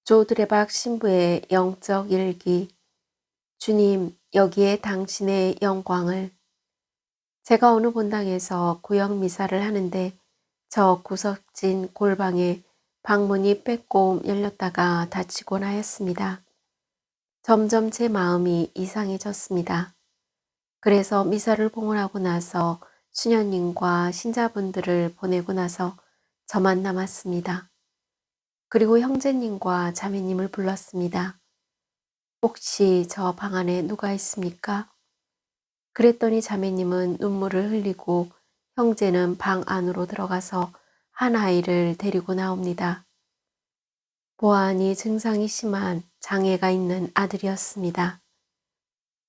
조드레박 신부의 영적 일기. 주님, 여기에 당신의 영광을. 제가 어느 본당에서 구역 미사를 하는데 저 구석진 골방에 방문이 빼꼼 열렸다가 닫히곤 하였습니다. 점점 제 마음이 이상해졌습니다. 그래서 미사를 봉헌하고 나서 수녀님과 신자분들을 보내고 나서 저만 남았습니다. 그리고 형제님과 자매님을 불렀습니다. 혹시 저 방 안에 누가 있습니까? 그랬더니 자매님은 눈물을 흘리고 형제는 방 안으로 들어가서 한 아이를 데리고 나옵니다. 보아하니 증상이 심한 장애가 있는 아들이었습니다.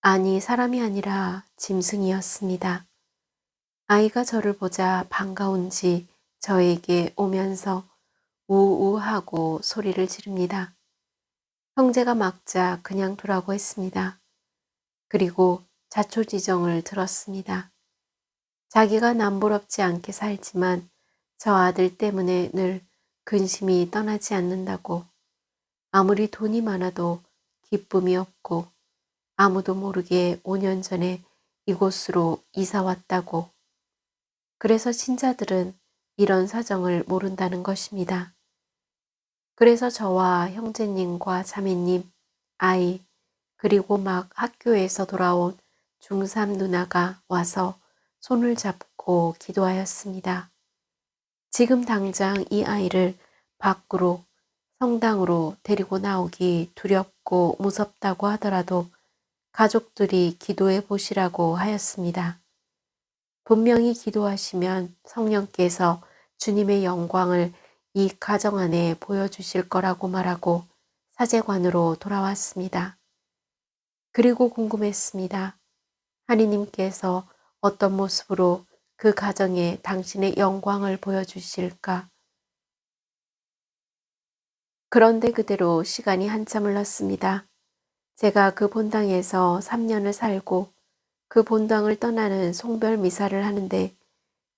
아니, 사람이 아니라 짐승이었습니다. 아이가 저를 보자 반가운지 저에게 오면서 우우하고 소리를 지릅니다. 형제가 막자 그냥 두라고 했습니다. 그리고 자초지정을 들었습니다. 자기가 남부럽지 않게 살지만 저 아들 때문에 늘 근심이 떠나지 않는다고, 아무리 돈이 많아도 기쁨이 없고 아무도 모르게 5년 전에 이곳으로 이사 왔다고. 그래서 신자들은 이런 사정을 모른다는 것입니다. 그래서 저와 형제님과 자매님, 아이, 그리고 막 학교에서 돌아온 중3 누나가 와서 손을 잡고 기도하였습니다. 지금 당장 이 아이를 밖으로 성당으로 데리고 나오기 두렵고 무섭다고 하더라도 가족들이 기도해 보시라고 하였습니다. 분명히 기도하시면 성령께서 주님의 영광을 이 가정 안에 보여주실 거라고 말하고 사제관으로 돌아왔습니다. 그리고 궁금했습니다. 하느님께서 어떤 모습으로 그 가정에 당신의 영광을 보여주실까? 그런데 그대로 시간이 한참 흘렀습니다. 제가 그 본당에서 3년을 살고 그 본당을 떠나는 송별 미사를 하는데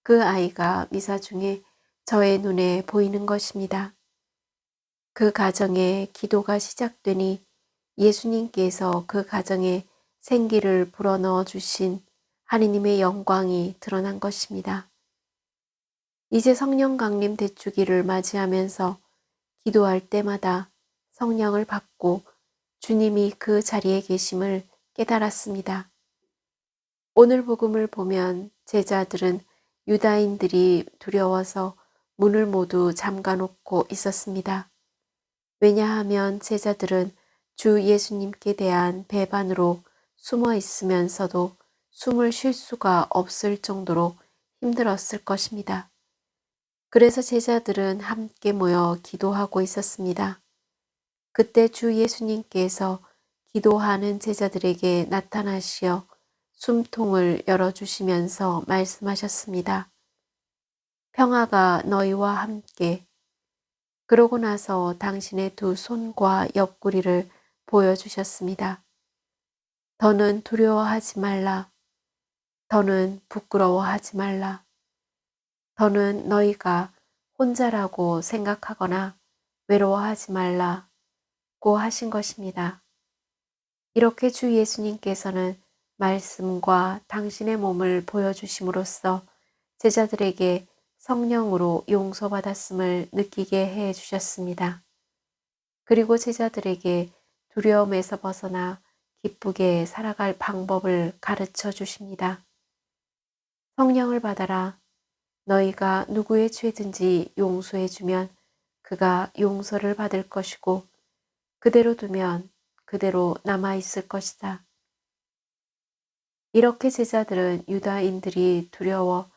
그 아이가 미사 중에 저의 눈에 보이는 것입니다. 그 가정에 기도가 시작되니 예수님께서 그 가정에 생기를 불어넣어 주신 하느님의 영광이 드러난 것입니다. 이제 성령 강림 대축일을 맞이하면서 기도할 때마다 성령을 받고 주님이 그 자리에 계심을 깨달았습니다. 오늘 복음을 보면 제자들은 유다인들이 두려워서 문을 모두 잠가놓고 있었습니다. 왜냐하면 제자들은 주 예수님께 대한 배반으로 숨어 있으면서도 숨을 쉴 수가 없을 정도로 힘들었을 것입니다. 그래서 제자들은 함께 모여 기도하고 있었습니다. 그때 주 예수님께서 기도하는 제자들에게 나타나시어 숨통을 열어주시면서 말씀하셨습니다. 평화가 너희와 함께. 그러고 나서 당신의 두 손과 옆구리를 보여주셨습니다. 더는 두려워하지 말라. 더는 부끄러워하지 말라. 더는 너희가 혼자라고 생각하거나 외로워하지 말라고 하신 것입니다. 이렇게 주 예수님께서는 말씀과 당신의 몸을 보여주심으로써 제자들에게 성령으로 용서받았음을 느끼게 해 주셨습니다. 그리고 제자들에게 두려움에서 벗어나 기쁘게 살아갈 방법을 가르쳐 주십니다. 성령을 받아라. 너희가 누구의 죄든지 용서해 주면 그가 용서를 받을 것이고 그대로 두면 그대로 남아 있을 것이다. 이렇게 제자들은 유다인들이 두려워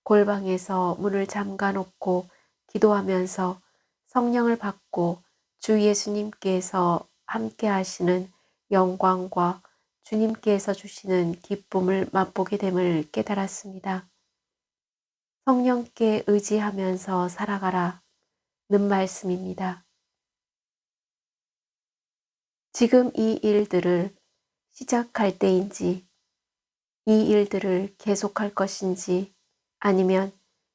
골방에서 문을 잠가 놓고 기도하면서 성령을 받고 주 예수님께서 함께 하시는 영광과 주님께서 주시는 기쁨을 맛보게 됨을 깨달았습니다. 성령께 의지하면서 살아가라 는 말씀입니다. 지금 이 일들을 시작할 때인지 이 일들을 계속할 것인지 아니면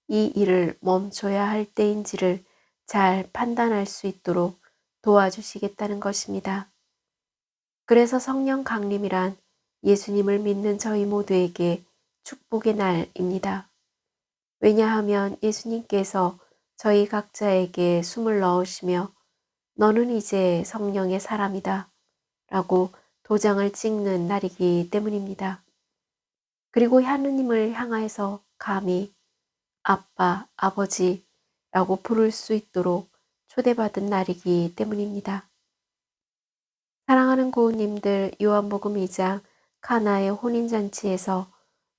이 일을 멈춰야 할 때인지를 잘 판단할 수 있도록 도와주시겠다는 것입니다. 그래서 성령 강림이란 예수님을 믿는 저희 모두에게 축복의 날입니다. 왜냐하면 예수님께서 저희 각자에게 숨을 넣으시며 너는 이제 성령의 사람이다 라고 도장을 찍는 날이기 때문입니다. 그리고 하느님을 향해서 감히 아빠, 아버지라고 부를 수 있도록 초대받은 날이기 때문입니다. 사랑하는 고우님들, 요한복음 2장 카나의 혼인잔치에서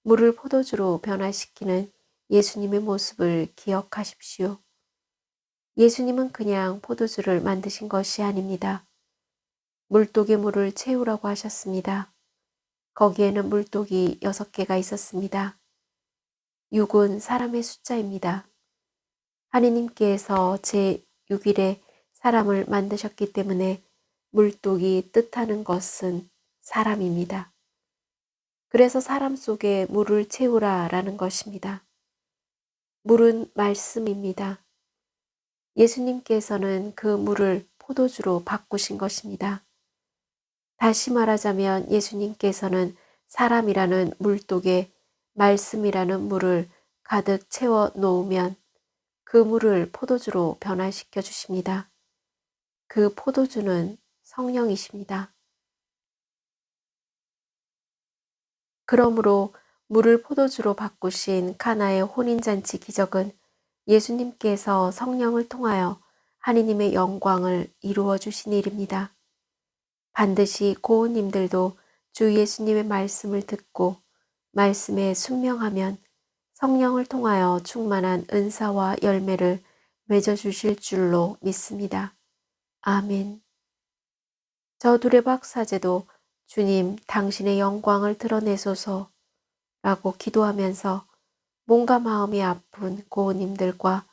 물을 포도주로 변화시키는 예수님의 모습을 기억하십시오. 예수님은 그냥 포도주를 만드신 것이 아닙니다. 물독에 물을 채우라고 하셨습니다. 거기에는 물독이 6개가 있었습니다. 6은 사람의 숫자입니다. 하느님께서 제6일에 사람을 만드셨기 때문에 물독이 뜻하는 것은 사람입니다. 그래서 사람 속에 물을 채우라 라는 것입니다. 물은 말씀입니다. 예수님께서는 그 물을 포도주로 바꾸신 것입니다. 다시 말하자면 예수님께서는 사람이라는 물독에 말씀이라는 물을 가득 채워 놓으면 그 물을 포도주로 변화시켜 주십니다. 그 포도주는 성령이십니다. 그러므로 물을 포도주로 바꾸신 카나의 혼인잔치 기적은 예수님께서 성령을 통하여 하느님의 영광을 이루어 주신 일입니다. 반드시 고우님들도 주 예수님의 말씀을 듣고 말씀에 순명하면 성령을 통하여 충만한 은사와 열매를 맺어주실 줄로 믿습니다. 아멘. 저 두레박 사제도 주님 당신의 영광을 드러내소서 라고 기도하면서 몸과 마음이 아픈 고우님들과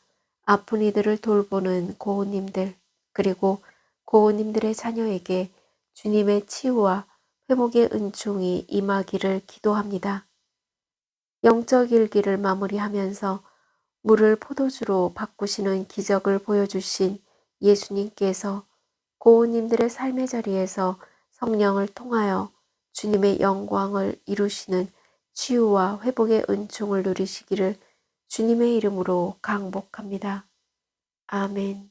아픈 이들을 돌보는 고우님들 그리고 고우님들의 자녀에게 주님의 치유와 회복의 은총이 임하기를 기도합니다. 영적 일기를 마무리하면서 물을 포도주로 바꾸시는 기적을 보여주신 예수님께서 고우님들의 삶의 자리에서 성령을 통하여 주님의 영광을 이루시는 치유와 회복의 은총을 누리시기를 주님의 이름으로 강복합니다. 아멘.